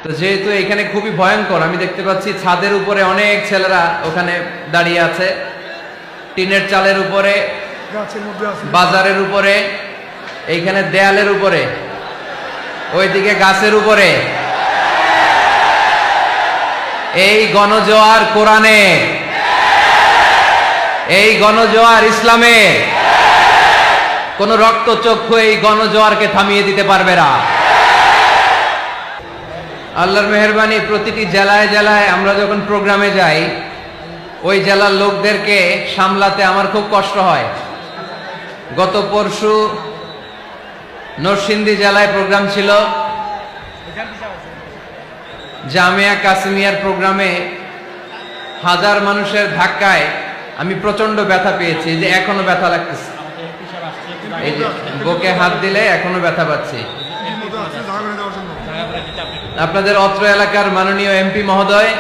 তো যেহেতু এখানে খুবই ভয়ঙ্কর, আমি দেখতে পাচ্ছি ছাদের উপরে অনেক ছেলেরা ওখানে দাঁড়িয়ে আছে, টিনের চালের উপরে, বাজারের উপরে, এইখানে দেয়ালের উপরে, ওইদিকে গাছের উপরে। এই গণজোয়ার কোরআনে, এই গণজোয়ার ইসলামে, কোন রক্তচক্ষু এই গণজোয়ারকে থামিয়ে দিতে পারবে না। আল্লাহর মেহেরবানি, প্রতিটি জেলায় জেলায় আমরা যখন প্রোগ্রামে যাই, ওই জেলার লোকদেরকে সামলাতে আমার খুব কষ্ট হয়। গত পরশু নরসিংদী জেলায় প্রোগ্রাম ছিল, জামিয়া কাসিমিয়ার প্রোগ্রামে হাজার মানুষের ধাক্কায় আমি প্রচন্ড ব্যথা পেয়েছি, যে এখনো ব্যথা লাগতেছে, এই যে বুকে হাত দিলে এখনো ব্যথা পাচ্ছি। আপনাদের অত্র এলাকার মাননীয় এমপি মহোদয়,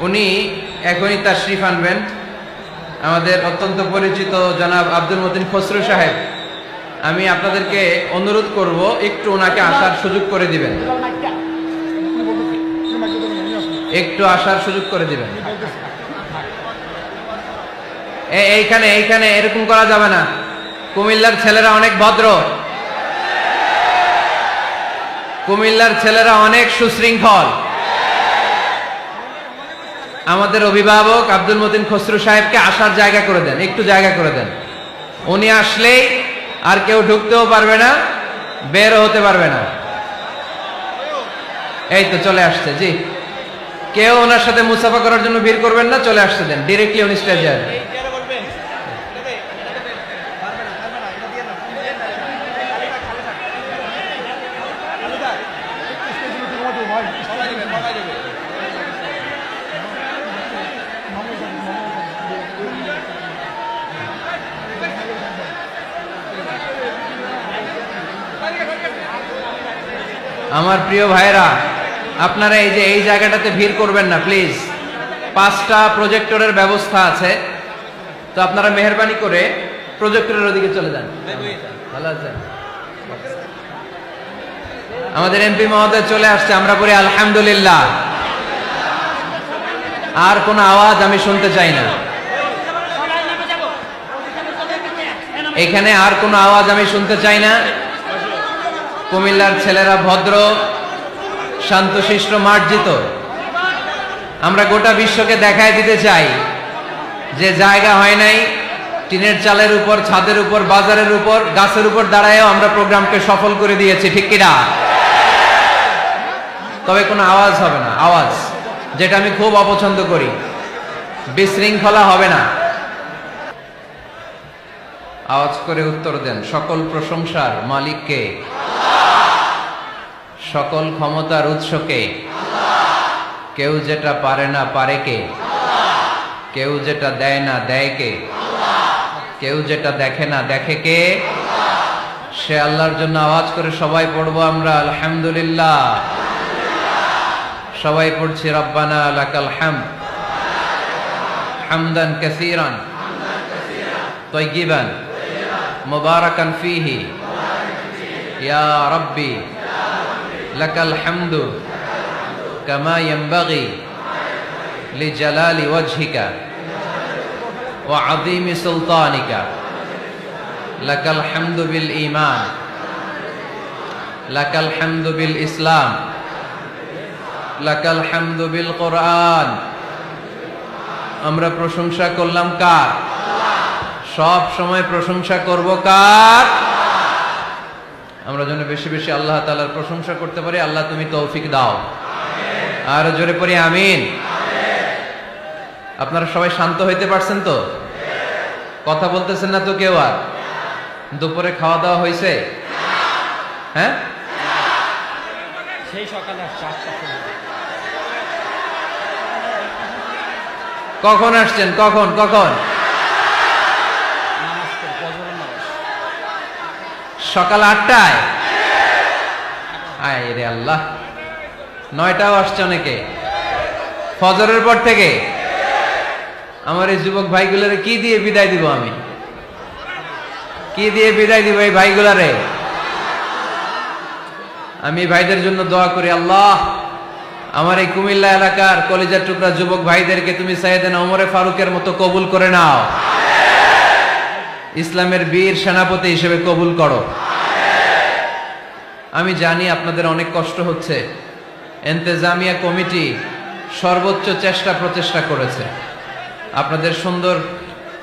উনি এখনই তাশরিফ আনবেন। আমাদের অত্যন্ত পরিচিত জনাব আব্দুল মতিন খসরু সাহেব, আমি আপনাদেরকে অনুরোধ করব একটু ওনাকে আসার সুযোগ করে দিবেন, একটু আসার সুযোগ করে দিবেন। এইখানে এইখানে এরকম করা যাবে না। কুমিল্লার ছেলেরা অনেক ভদ্র, কুমিল্লার ছেলেরা অনেক সুশৃঙ্খল। আমাদের অভিভাবক আব্দুল মতিন খসরু সাহেবকে আসার জায়গা করে দেন, একটু জায়গা করে দেন। উনি আসলেই আর কেউ ঢুকতেও পারবে না, বেরও হতে পারবে না। এই তো চলে আসছে, জি। কেউ ওনার সাথে মুসাফা করার জন্য ভিড় করবেন না, চলে আসতে দেন, ডিরেক্টলি উনি স্টেজে আসবেন। আমার প্রিয় ভাইরা, আপনারা এই যে এই জায়গাটাতে ভিড় করবেন না প্লিজ। 5টা প্রজেক্টরের ব্যবস্থা আছে, তো আপনারা মেহেরবানি করে প্রজেক্টরের ওদিকে চলে যান। ভালো আছেন? আমাদের এমপি মহোদয় চলে আসছে, আমরা বলি আলহামদুলিল্লাহ। আর কোনো আওয়াজ আমি শুনতে চাই না এখানে, আর কোনো আওয়াজ আমি শুনতে চাই না। কুমিল্লার ছেলেরা ভদ্র, শান্তশিষ্ট, মার্জিত। আমরা গোটা বিশ্বকে দেখায় দিতে চাই যে জায়গা হয় নাই, টিনের চালের উপর, ছাদের উপর, বাজারের উপর, গাছের উপর দাঁড়ায়ও আমরা প্রোগ্রামকে সফল করে দিয়েছি, ঠিক কিনা? তবে কোনো আওয়াজ হবে না, আওয়াজ যেটা আমি খুব অপছন্দ করি। বিশৃঙ্খলা হবে না। আওয়াজ করে উত্তর দেন, সকল প্রশংসার মালিককে, সকল ক্ষমতার উৎসকে, কেউ যেটা পারে না পারে কে, কেউ যেটা দেয় না দেয় কে, কেউ যেটা দেখে না দেখে কে, সে আল্লাহর জন্য আওয়াজ করে সবাই পড়বো আমরা আলহামদুলিল্লাহ। সবাই পড়ছি রব্বানা লাকাল হামদ হামদান কাসীরান তাইয়িবান মুবারাকান ফীহি ইয়া রাব্বি লাকাল হামদু কামা ইয়ানবাগি লিজালালি ওয়াজহিকা ওয়া আযীমি সুলতানিকা লাকাল হামদু বিল ঈমান লাকাল হামদু বিল ইসলাম লাকাল হামদু বিল কোরআন। আমরা প্রশংসা করলাম কার? সব সময় প্রশংসা করব কার? আমরা যেন বেশি বেশি আল্লাহ তাআলার প্রশংসা করতে পারি। আল্লাহ তুমি তৌফিক দাও। আর জোরে পড়ি আমিন। আপনারা সবাই শান্ত হইতে পারছেন তো? কথা বলতেছেন না তো কেউ? আর দুপুরে খাওয়া দাওয়া হয়েছে? হ্যাঁ, সেই সকালে কখন আসছেন? কখন কখন? সকাল 8টায়? আয় রে আল্লাহ, 9টাও আসছে অনেকে ফজরের পর থেকে। আমার এই যুবক ভাইগুলারে কি দিয়ে বিদায় দিব আমি? কি দিয়ে বিদায় দিব এই ভাইগুলারে? আমি ভাইদের জন্য দোয়া করি, আল্লাহ আমার এই কুমিল্লা এলাকার কলিজার টুকরা যুবক ভাইদেরকে তুমি সাইয়েদনা ওমরে ফারুকের মতো কবুল করে নাও, ইসলামের বীর সেনাপতি হিসেবে কবুল করো। আমি জানি আপনাদের অনেক কষ্ট হচ্ছে, ইন্তেজামিয়া কমিটি সর্বোচ্চ প্রচেষ্টা করেছে আপনাদের সুন্দর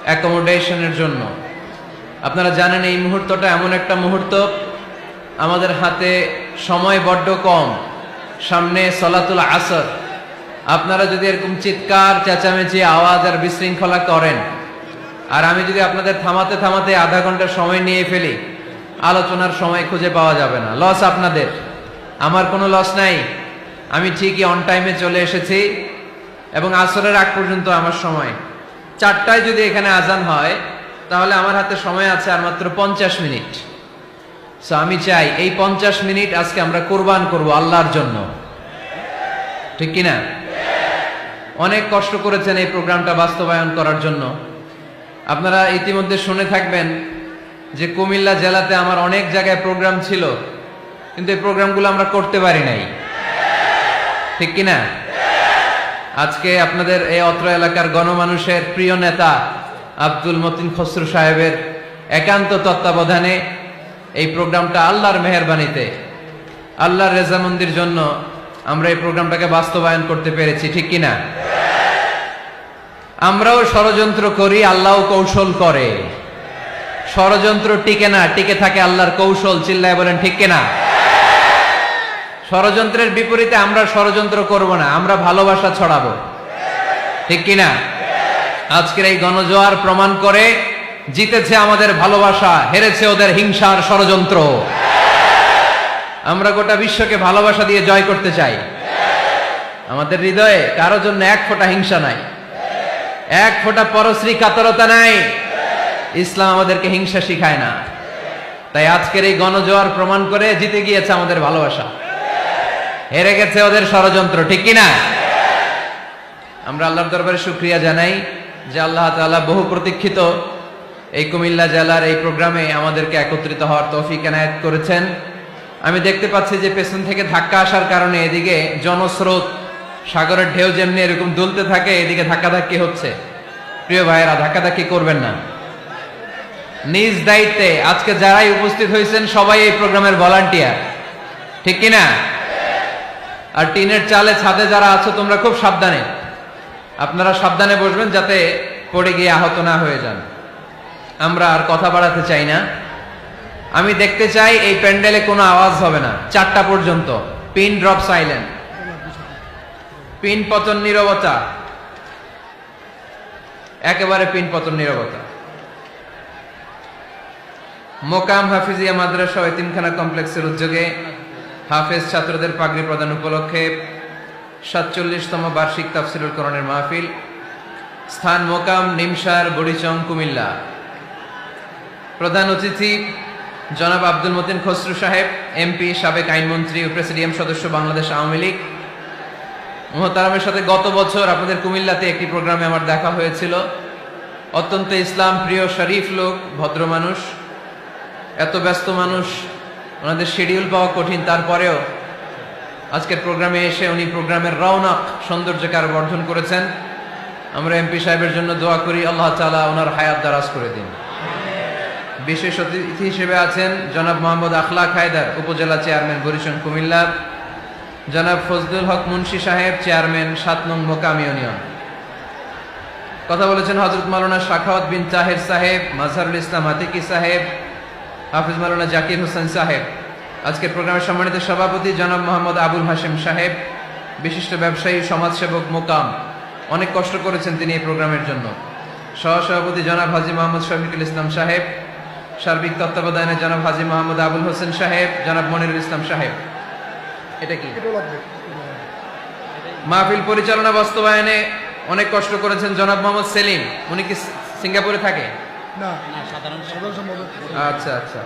অ্যাকোমোডেশনের জন্য। আপনারা জানেন এই মুহূর্তটা এমন একটা মুহূর্ত, আমাদের হাতে সময় বড্ড কম, সামনে সলাতুল আসর। আপনারা যদি এরকম চিৎকার চেঁচামেচি আওয়াজ আর বিশৃঙ্খলা করেন, আর আমি যদি আপনাদের থামাতে থামাতে আধা ঘন্টা সময় নিয়ে ফেলি, আলোচনার সময় খুঁজে পাওয়া যাবে না। লস আপনাদের, আমার কোনো লস নাই। আমি ঠিকই অন টাইমে চলে এসেছি এবং আসরের আগ পর্যন্ত আমার সময়। 4টায় যদি এখানে আজান হয় তাহলে আমার হাতে সময় আছে আর মাত্র 50 মিনিট। সো আমি চাই এই 50 মিনিট আজকে আমরা কোরবান করব আল্লাহর জন্য, ঠিক কিনা? অনেক কষ্ট করেছেন এই প্রোগ্রামটা বাস্তবায়ন করার জন্য। আপনারা ইতিমধ্যে শুনে থাকবেন যে কুমিল্লা জেলাতে আমার অনেক জায়গায় প্রোগ্রাম ছিল, কিন্তু এই প্রোগ্রামগুলো আমরা করতে পারি নাই, ঠিক কিনা? আজকে আপনাদের এই অত্র এলাকার গণমানুষের প্রিয় নেতা আব্দুল মতিন খসরু সাহেবের একান্ত তত্ত্বাবধানে এই প্রোগ্রামটা আল্লাহর মেহেরবানিতে, আল্লাহর রেজামন্দির জন্য আমরা এই প্রোগ্রামটাকে বাস্তবায়ন করতে পেরেছি, ঠিক কিনা? আমরাও ষড়যন্ত্র করি, আল্লাহও কৌশল করে। ষড়যন্ত্র টিকে না, টিকে থাকে আল্লাহর কৌশল। চিল্লায় বলেন ঠিক কিনা? ষড়যন্ত্রের বিপরীতে আমরা ষড়যন্ত্র করব না, আমরা ভালোবাসা ছড়াবো, ঠিক কিনা? আজকের এই গণজোয়ার প্রমাণ করে জিতেছে আমাদের ভালোবাসা, হেরেছে ওদের হিংসার ষড়যন্ত্র। আমরা গোটা বিশ্বকে ভালোবাসা দিয়ে জয় করতে চাই। আমাদের হৃদয়ে কারো জন্য এক ফোঁটা হিংসা নাই, এক ফোঁটা পরশ্রী কাতরতা নাই। ইসলাম আমাদেরকে হিংসা শিখায় না। তাই আজকের এই গণজোয়ার প্রমাণ করে জিতে গিয়েছে আমাদের ভালোবাসা, হেরে গেছে ওদের ষড়যন্ত্র, ঠিক কিনা? আমরা আল্লাহর দরবারে শুকরিয়া জানাই যে আল্লাহ তাআলা বহু প্রতীক্ষিত এই কুমিল্লা জেলার এই প্রোগ্রামে আমাদেরকে একত্রিত হওয়ার তৌফিক এনায়েত করেছেন। আমি দেখতে পাচ্ছি যে পেছন থেকে ধাক্কা আসার কারণে এদিকে জনস্রোত, সাগরের ঢেউ যেমনি এরকম দুলতে থাকে, এদিকে ধাক্কাধাক্কি হচ্ছে। প্রিয় ভাইয়েরা, ধাক্কাধাক্কি করবেন না। নিজ দায়িত্বে আজকে যারাই উপস্থিত হয়েছেন সবাই এই প্রোগ্রামের ভলান্টিয়ার, ঠিক কিনা? আর টিনের চালে ছাদে যারা আছো তোমরা খুব সাবধানে, আপনারা সাবধানে বসবেন যাতে পড়ে গিয়ে আহত না হয়ে যান। আমরা আর কথা বাড়াতে চাই না। আমি দেখতে চাই এই প্যান্ডেলে কোনো আওয়াজ হবে না 4টা পর্যন্ত। পিন ড্রপ সাইলেন্ট, পিন পতন নীরবতা, একেবারে পিন পতন নীরবতা। মোকাম হাফিজিয়া মাদ্রাসা ও এতিমখানা কমপ্লেক্সের উদ্যোগে হাফেজ ছাত্রদের পাগড়ি প্রদান উপলক্ষে 47তম বার্ষিক তাফসিরুল কোরআনের মাহফিল। স্থান মোকাম নিমসার বড়িচং কুমিল্লা। প্রধান অতিথি জনাব আব্দুল মতিন খসরু সাহেব, এমপি, সাবেক আইনমন্ত্রী ও প্রেসিডিয়াম সদস্য, বাংলাদেশ আওয়ামী লীগ। মুহতারামের সাথে গত বছর আপনাদের কুমিল্লাতে একটি প্রোগ্রামে আমার দেখা হয়েছিল। অত্যন্ত ইসলাম প্রিয়, শরীফ লোক, ভদ্র মানুষ। এত ব্যস্ত মানুষ, ওনাদের শিডিউল পাওয়া কঠিন, তারপরেও আজকের প্রোগ্রামে এসে উনি প্রোগ্রামের রওনাক সৌন্দর্যকে আরো বর্ধন করেছেন। আমরা এমপি সাহেবের জন্য দোয়া করি, আল্লাহ তাআলা ওনার হায়াত দারাজ করে দিন। বিশেষ অতিথি হিসেবে আছেন জনাব মোহাম্মদ আখলাক হায়দার, উপজেলা চেয়ারম্যান, বরিশাল কুমিল্লা। জনাব ফজলুল হক মুন্সি সাহেব, চেয়ারম্যান, 7 নং মোকাম ইউনিয়ন। কথা বলেছেন হযরত মাওলানা শাখাওয়াত বিন তাহের সাহেব, মাজহারুল ইসলাম আতিকি সাহেব, হাফিজ মাওলানা জাকির হোসেন সাহেব। আজকের প্রোগ্রামের সম্মানিত সভাপতি জনাব মোহাম্মদ আবুল হাশেম সাহেব, বিশিষ্ট ব্যবসায়ী, সমাজসেবক, মোকাম। অনেক কষ্ট করেছেন তিনি এই প্রোগ্রামের জন্য। সহসভাপতি জনাব হাজী মোহাম্মদ শফিকুল ইসলাম সাহেব। সার্বিক তত্ত্বাবধানে জনাব হাজী মোহাম্মদ আবুল হোসেন সাহেব, জনাব মনিরুল ইসলাম সাহেব। এটা কি মাহফিল পরিচালনা বাস্তবায়নে অনেক কষ্ট করেছেন জনাব মোহাম্মদ সেলিম। উনি কি সিঙ্গাপুরে থাকে? না, সাধারণ সম্পাদক। আচ্ছা আচ্ছা,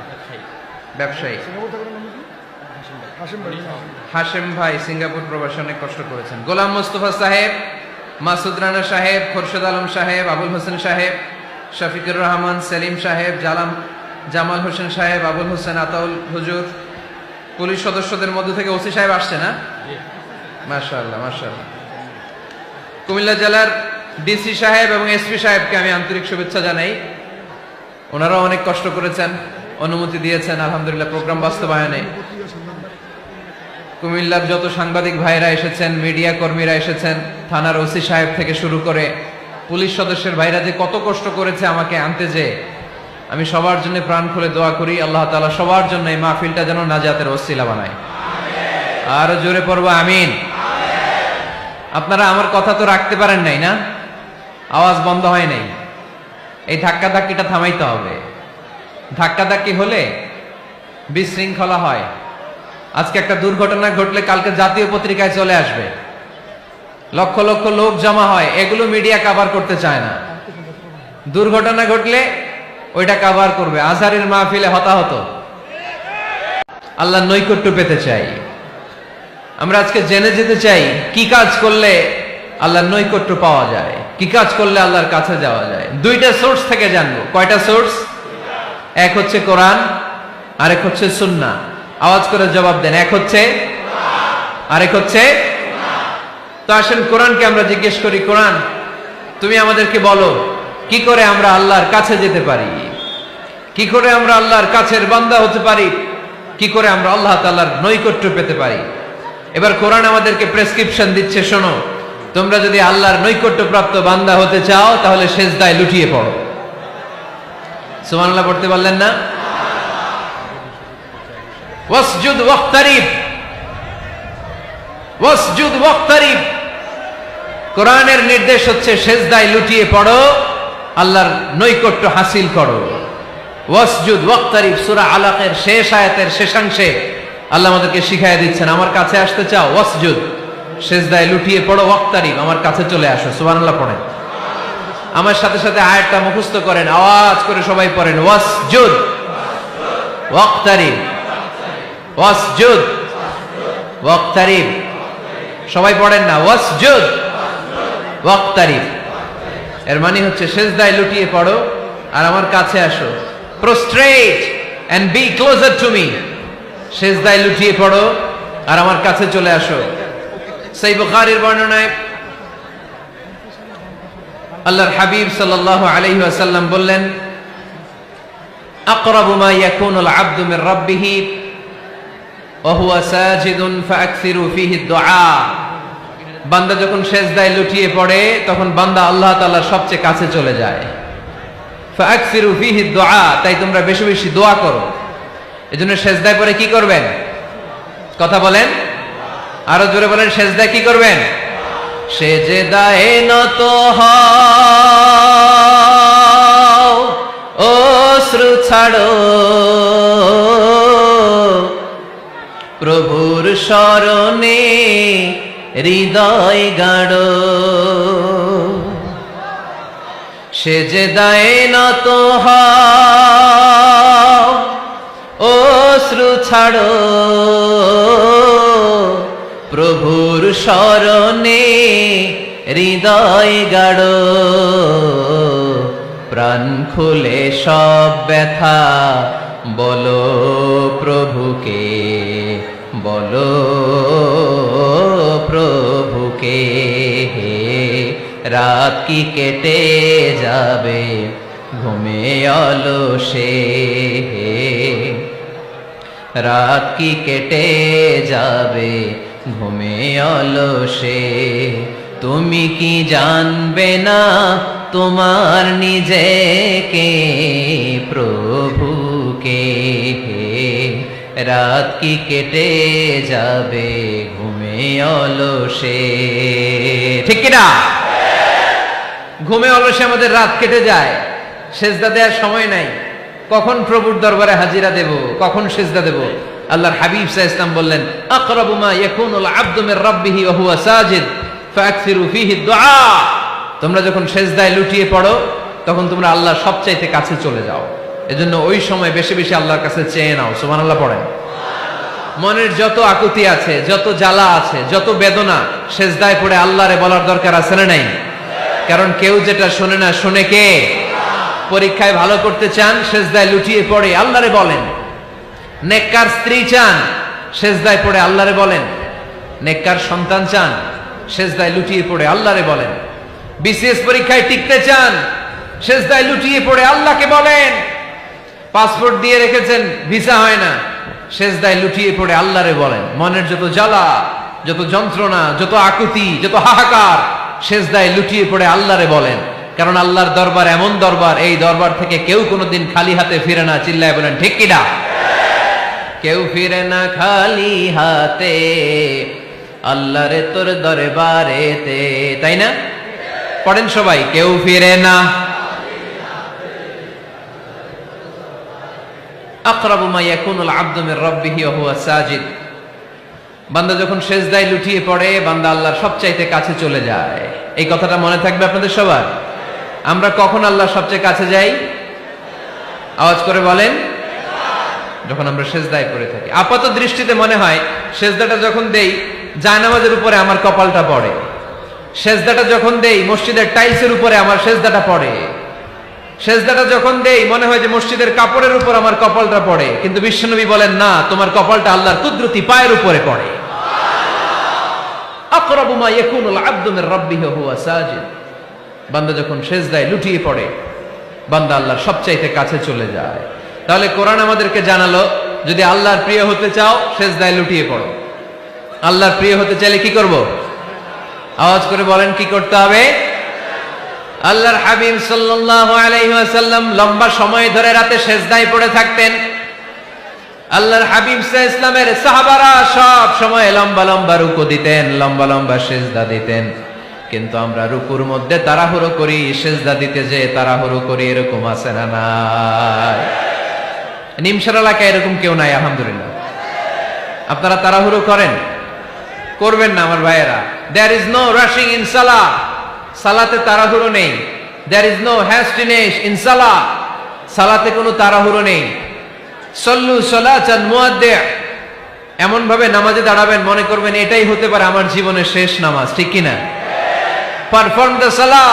ব্যবসায়ী। হাশিম ভাই। হাশেম ভাই সিঙ্গাপুর প্রবাসে অনেক কষ্ট করেছেন। গোলাম মোস্তফা সাহেব, মাসুদ রানা সাহেব, খোরশেদ আলম সাহেব, আবুল হোসেন সাহেব, শফিকুর রহমান, সেলিম সাহেব, জামাল হোসেন সাহেব, আবুল হোসেন, আতাউল হুজুর। পুলিশ সদস্যদের মধ্যে থেকে ওসি সাহেব আসছে না? মাশাআল্লাহ মাশাআল্লাহ। কুমিল্লা জেলার ডিসি সাহেব এবং এসপি সাহেবকে আমি আন্তরিক শুভেচ্ছা জানাই। ওনারাও অনেক কষ্ট করেছেন, অনুমতি দিয়েছেন আলহামদুলিল্লাহ প্রোগ্রাম বাস্তবায়নে। কুমিল্লার যত সাংবাদিক ভাইরা এসেছেন, মিডিয়া কর্মীরা এসেছেন, থানার ওসি সাহেব থেকে শুরু করে পুলিশ সদস্যের ভাইরা যে কত কষ্ট করেছে আমাকে আনতে, যে আমি সবার জন্য প্রাণ খুলে দোয়া করি আল্লাহ তাআলা সবার জন্য এই মাহফিলটা যেন নাজাতের ওসিলা বানায়। আরো জোরে পড়বো আমিন। আপনারা আমার কথা তো রাখতে পারেন নাই না? আওয়াজ বন্ধ হয় নাই। এই ধাক্কা ধাক্কিটা থামাইতে হবে। ধাক্কা ধাক্কি হলে বিশৃঙ্খলা হয়। আজকে একটা দুর্ঘটনা ঘটলে কালকে জাতীয় পত্রিকায় চলে আসবে, লক্ষ লক্ষ লোক জমা হয়, এগুলো মিডিয়া কভার করতে চায় না। দুর্ঘটনা ঘটলে ওইটা কভার করবে। আজহারের মাহফিলে হতাহত, আল্লাহর নৈকট্য পেতে চাই আমরা। আজকে জেনে যেতে চাই কি কাজ করলে আল্লাহর নৈকট্য পাওয়া যায়, কি কাজ করলে আল্লাহর কাছে যাওয়া যায়। দুইটা সোর্স থেকে জানবো। কয়টা সোর্স? এক হচ্ছে কোরআন, আরেক হচ্ছে সুন্নাহ। আওয়াজ করে জবাব দেন। এক হচ্ছে, আরেক হচ্ছে। তো আসেন কোরআনকে আমরা জিজ্ঞেস করি, কোরআন তুমি আমাদেরকে বলো কি করে আমরা আল্লাহর কাছে যেতে পারি, কি করে আমরা আল্লাহর কাছের বান্দা হতে পারি, কি করে আমরা আল্লাহ তাআলার নৈকট্য পেতে পারি। এবার কোরআন আমাদেরকে প্রেসক্রিপশন দিচ্ছে, শোনো, তোমরা যদি আল্লাহর নৈকট্য প্রাপ্ত বান্দা হতে চাও তাহলে সেজদায় লুটিয়ে পড়ো। সুবহানাল্লাহ পড়তে পারলেন না? ওয়াসজুদ ওয়াক্তারিব, ওয়াসজুদ ওয়াক্তারিব। কোরআনের নির্দেশ হচ্ছে সেজদায় লুটিয়ে পড়ো, আল্লাহর নৈকট্য হাসিল করো। ওয়াসজুদ ওয়াক্তারিব সূরা আলাকের শেষ আয়াতের শেষাংশে আল্লাহ আমাদেরকে শিখাইয়া দিচ্ছেন, আমার কাছে আসতে চাও, ওয়াসজুদ, সেজদায় লুটিয়ে পড়ো, ওয়াক্তারিব, আমার কাছে চলে আসো। সুবহানাল্লাহ পড়েন। আমার সাথে সাথে আয়াতটা মুখস্থ করেন, আওয়াজ করে সবাই পড়েন, ওয়াসজুদ ওয়াক্তারিব, ওয়াসজুদ ওয়াক্তারিব। সবাই পড়েন না, ওয়াসজুদ ওয়াক্তারিব। এর মানে হচ্ছে সেজদায় লুটিয়ে পড়ো আর আমার কাছে আসো। Prostrate and be closer to me. সেজদায় লুটিয়ে পড়ো আর আমার কাছে চলে আসো। সহিহ বুখারীর বর্ণনায় আল্লাহর হাবিব সাল্লাল্লাহু আলাইহি ওয়াসাল্লাম বললেন, আকরাবু মা ইয়াকুনুল আবদু মির রাব্বিহি ওয়া হুয়া সাজিদুন ফাআকসিরু ফীহি দুআ। বান্দা যখন সেজদায় লুটিয়ে পড়ে তখন বান্দা আল্লাহ তাআলার সবচেয়ে কাছে চলে যায়। ফাআকসিরু ফীহি দুআ, তাই তোমরা বেশি বেশি দোয়া করো। এজন্য সেজদায় পড়ে কি করবেন? কথা বলেন, আরো জোরে বলেন, সেজদায় কি করবেন? সেজদায়ে নত হও, অশ্রু ছাড়ো, প্রভুর শরণে হৃদয় গাড়ো। সেজদায়ে নত হও, অশ্রু ছাড়ো, প্রভুর শরণে হৃদয় গাড়ো। প্রাণ খুলে সব ব্যথা বলো প্রভুকে, বলো প্রভুকে। রাত কি কেটে যাবে ঘুমে অলসে, রাত কি কেটে যাবে ঘুমে অলসে। তুমি কি জানবে না তোমার নিজেকে, প্রভুকে। রাত কি কেটে যাবে ঘুমে অলসে। ঠিক কিনা? ঘুমে অলসে আমাদের রাত কেটে যায়, সেজদা দেওয়ার সময় নাই। কখন প্রভুর দরবারে হাজিরা দেব, কখন সেজদা দেব? আল্লাহর হাবিব সাল্লাল্লাহু আলাইহি ওয়াসাল্লাম বললেন, আকরাবু মা ইয়াকুনুল আবদু মির রাব্বিহি ওয়া হুয়া সাজিদ ফাআকসিরু ফীহি দুআ। তোমরা যখন সেজদায় লুটিয়ে পড়ো তখন তোমরা আল্লাহর সবচাইতে কাছে চলে যাও। এজন্য ওই সময় বেশি বেশি আল্লাহর কাছে চেয়ে নাও। সুবহানাল্লাহ পড়েন। মনের যত আকুতি আছে, যত জ্বালা আছে, যত বেদনা, সেজদায় পড়ে আল্লাহরে বলার দরকার আছে না নাই? কারণ কেউ যেটা শোনে না, শোনে কে? পরীক্ষায় ভালো করতে চান, সেজদায় লুটিয়ে পড়ে আল্লাহরে বলেন। নেককার স্ত্রী চান, সেজদায় পড়ে আল্লাহরে বলেন। নেককার সন্তান চান, সেজদায় লুটিয়ে পড়ে আল্লাহরে বলেন। বিসিএস পরীক্ষায় টিকতে চান, সেজদায় লুটিয়ে পড়ে আল্লাহকে বলেন। পাসপোর্ট দিয়ে রেখেছেন, ভিসা হয় না, সেজদায় লুটিয়ে পড়ে আল্লাহরে বলেন। মনের যত জ্বালা, যত যন্ত্রণা, যত আকুতি, যত হাহাকার, সেজদায় লুটিয়ে পড়ে আল্লাহরে বলেন। কারণ আল্লাহর দরবার এমন দরবার, এই দরবার থেকে কেউ কোনোদিন খালি হাতে ফিরে না। চিল্লায় বলেন ঠিক কিনা? কেউ ফিরে না খালি হাতে আল্লাহরে তোর দরবারেতে, তাই না? পড়েন সবাই, কেউ ফিরে না। আকরাবু মা ইয়াকুনুল আবদু মির রাব্বিহি ওয়া হুয়া সাজিদ। বান্দা যখন সেজদায় লুটিয়ে পড়ে, বান্দা আল্লাহর সবচাইতে কাছে চলে যায়। এই কথাটা মনে থাকবে আপনাদের সবার। আমরা কখন আল্লাহর সবচেয়ে কাছে যাই? আওয়াজ করে বলেন। যখন আমরা সেজদায় পড়ে থাকি। আপাত দৃষ্টিতে মনে হয় সেজদাটা যখন দেই জায়নামাজের উপরে আমার কপালটা পড়ে, সেজদাটা যখন দেই মসজিদের টাইলসের উপরে আমার সেজদাটা পড়ে, সেজদাটা যখন দেই মনে হয় যে মসজিদের কাপড়ের উপর আমার কপালটা পড়ে। কিন্তু বিশ্বনবী বলেন না, তোমার কপালটা আল্লাহর কুদরতি পায়ের উপরে পড়ে। আকরাবু মা ইয়াকুনুল আবদু মির রাব্বিহি ওয়া হুয়া সাজিদ। বান্দা যখন সেজদায় লুটিয়ে পড়ে, বান্দা আল্লাহর সবচাইতে কাছে চলে যায়। তাহলে কোরআন আমাদেরকে জানালো, যদি আল্লাহর প্রিয় হতে চাও সেজদায় লুটিয়ে পড়ো। আল্লাহর প্রিয় হতে চাইলে কি করব? আওয়াজ করে বলেন, কি করতে হবে? আল্লাহর হাবিব সাল্লাল্লাহু আলাইহি ওয়াসাল্লাম লম্বা সময় ধরে রাতে সেজদায় পড়ে থাকতেন। আল্লাহর হাবিব সাল্লাল্লাহু আলাইহি ওয়াসাল্লামের সাহাবারা সব সময় লম্বা লম্বা রুকু দিতেন, লম্বা লম্বা সেজদা দিতেন। কিন্তু আমরা রুকুর মধ্যে তাড়াহুড়ো করি, সেজদা দিতে যে তাড়াহুড়ো করি, এরকম আছে না নাই? নিমসার এলাকায় এরকম কেউ নাই আলহামদুলিল্লাহ। আপনারা তাড়াহুড়ো করেন? করবেন না আমার ভাইয়েরা। There is no rushing in salah. সালাতে তাড়াহুড়ো নেই। There is no hastiness in salah. সালাতে কোনো তাড়াহুড়ো নেই। সল্লু সালাতান মুআদ্দি'। এমন ভাবে নামাজে দাঁড়াবেন মনে করবেন এটাই হতে পারে আমার জীবনের শেষ নামাজ, ঠিক কি না? Perform the salah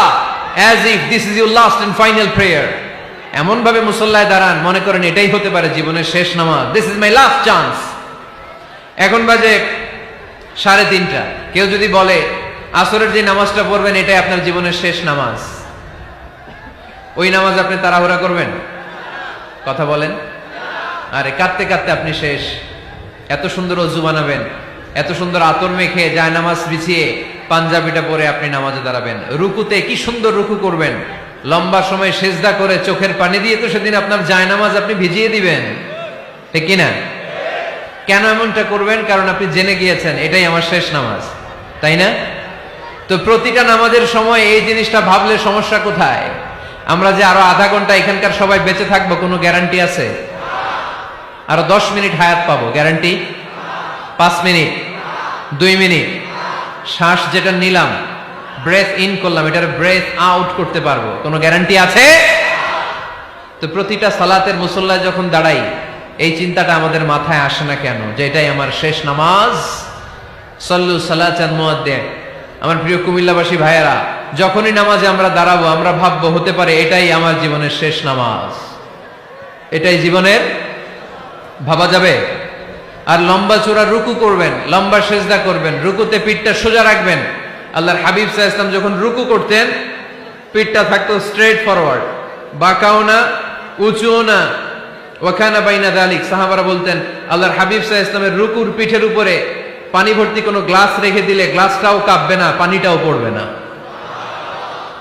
as if this is your last and final prayer. এমন ভাবে মুসল্লায় দাঁড়ান মনে করেন এটাই হতে পারে জীবনের শেষ নামাজ। This is my last chance. এখন বাজে 3:30। কেউ যদি বলে আসরের যে নামাজটা পড়বেন এটাই আপনার জীবনের শেষ নামাজ, ওই নামাজ আপনি তাড়াহুড়া করবেন? কথা বলেন। আরে কাঁদতে কাঁদতে আপনি শেষ। এত সুন্দর ওযু বানাবেন, এত সুন্দর আতর মেখে যায় নামাজ বিছিয়ে পাঞ্জাবিটা পরে আপনি নামাজে দাঁড়াবেন। রুকুতে কি সুন্দর রুকু করবেন, লম্বা সময় সেজদা করে চোখের পানি দিয়ে তো সেদিন আপনার জায়নামাজ আপনি ভিজিয়ে দিবেন, ঠিক কিনা? কেন এমনটা করবেন? কারণ আপনি জেনে গিয়েছেন এটাই আমার শেষ নামাজ, তাই না? তো প্রতিটা নামাজের সময় এই জিনিসটা ভাবলে সমস্যা কোথায়? আমরা যে আরো আধা ঘন্টা এখানকার সবাই বেঁচে থাকবো কোনো গ্যারান্টি আছে? আরো 10 মিনিট হায়াত পাবো, গ্যারান্টি? 5 মিনিট, 2 মিনিট, শ্বাস যেটা নিলাম, ব্রেথ ইন করলাম, এটার ব্রেথ আউট করতে পারবো, কোনো গ্যারান্টি আছে? তো প্রতিটা সালাতের মুসল্লায় যখন দাঁড়াই এই চিন্তাটা আমাদের মাথায় আসে না কেন যে এটাই আমার শেষ নামাজ? সল্লু সালাতান মুআদ্দি'। আমার প্রিয় কুমিল্লাবাসী ভাইয়েরা, যখনই নামাজে আমরা দাঁড়াবো আমরা ভাববো হতে পারে এটাই আমার জীবনের শেষ নামাজ, এটাই জীবনের, ভাবা যাবে? আর লম্বা চূড়া রুকু করবেন, লম্বা সেজদা করবেন, রুকুতে পিঠটা সোজা রাখবেন। আল্লাহর হাবিব সাল্লাল্লাহু আলাইহি ওয়াসাল্লাম যখন রুকু করতেন পিঠটা থাকতো স্ট্রেট ফরওয়ার্ড, বাঁকাও না উঁচুও না। ওয়াকানা বাইনা যালিক। সাহাবারা বলতেন আল্লাহর হাবিব সাল্লাল্লাহু আলাইহি ওয়াসাল্লামের রুকুর পিঠের উপরে পানি ভর্তি কোনো গ্লাস রেখে দিলে গ্লাসটাও কাঁপবে না, পানিটাও পড়বে না।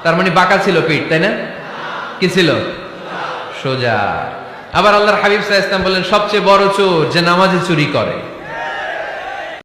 তার মানে বাঁকা ছিল পিঠ, তাই না? কি ছিল? সোজা। আবার আল্লাহর হাবিব সাল্লাল্লাহু আলাইহি ওয়াসাল্লাম বলেন সবচেয়ে বড় চোর যে নামাজে চুরি করে।